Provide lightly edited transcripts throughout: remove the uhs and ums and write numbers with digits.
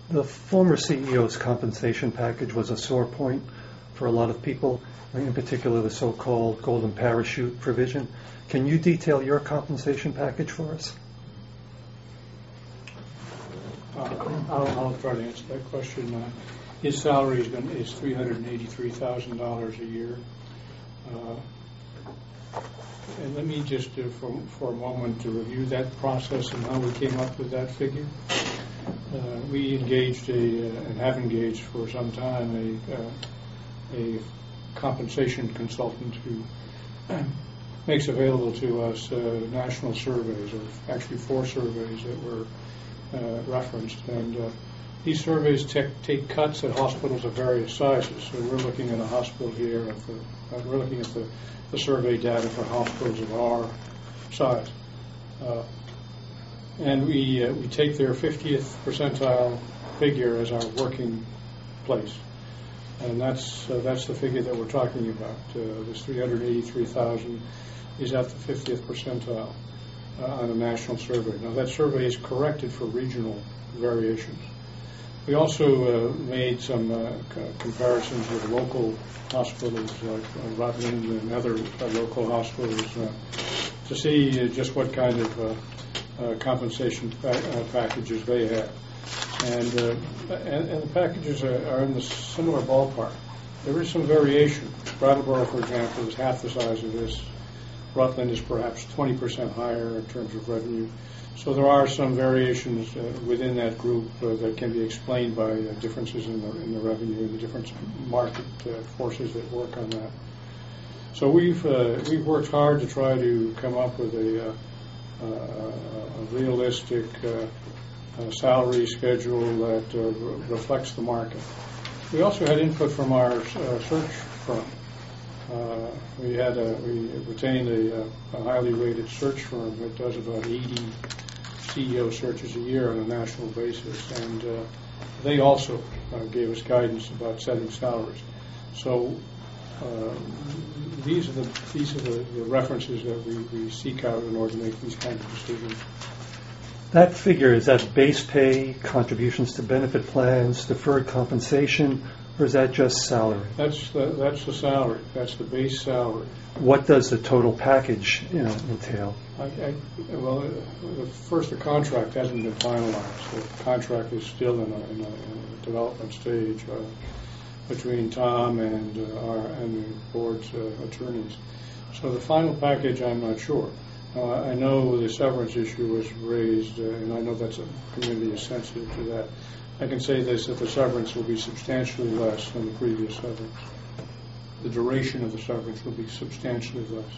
The former CEO's compensation package was a sore point for a lot of people, in particular the so-called golden parachute provision. Can you detail your compensation package for us? I'll try to answer that question. His salary is $383,000 a year. And let me just, for a moment, to review that process and how we came up with that figure. We engaged and have engaged for some time a compensation consultant who makes available to us national surveys, or actually 4 surveys that were referenced. And these surveys take cuts at hospitals of various sizes. So we're looking at a hospital here, we're looking at the survey data for hospitals of our size. And we take their 50th percentile figure as our working place. And that's the figure that we're talking about. This 383,000 is at the 50th percentile on a national survey. Now that survey is corrected for regional variations. We also made some comparisons with local hospitals like Rutland and other local hospitals to see just what kind of compensation packages they have. And the packages are in the similar ballpark. There is some variation. Brattleboro, for example, is half the size of this. Rutland is perhaps 20% higher in terms of revenue. So there are some variations within that group that can be explained by differences in the revenue and the different market forces that work on that. So we've worked hard to try to come up with a realistic salary schedule that reflects the market. We also had input from our search firm. We retained a highly rated search firm that does about 80 CEO searches a year on a national basis, and they also gave us guidance about setting salaries. So these are the references that we seek out in order to make these kinds of decisions. That figure, is that base pay, contributions to benefit plans, deferred compensation, or is that just salary? That's the salary. That's the base salary. What does the total package entail? Well, the contract hasn't been finalized. The contract is still in a development stage between Tom and the board's attorneys. So the final package, I'm not sure. I know the severance issue was raised, and I know that the community is sensitive to that. I can say this, that the severance will be substantially less than the previous severance. The duration of the severance will be substantially less.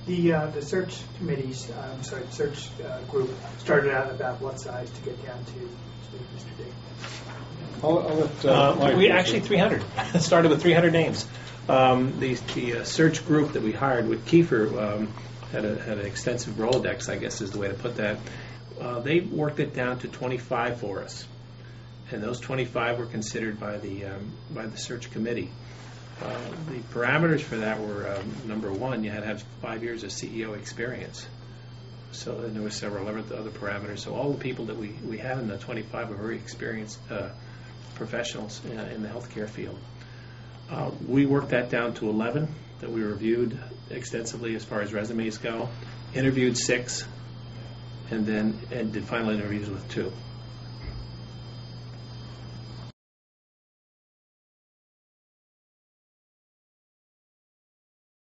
The search committees, search group started out about what size to get down to, Mr. Dick? I'll let we actually 300. Started with 300 names. The search group that we hired with Kiefer had an extensive Rolodex, I guess is the way to put that. They worked it down to 25 for us, and those 25 were considered by the search committee. The parameters for that were number one, you had to have 5 years of CEO experience. So then there were several other parameters. So all the people that we had in the 25 were very experienced professionals in the healthcare field. We worked that down to 11 that we reviewed extensively as far as resumes go, interviewed 6, and did final interviews with 2.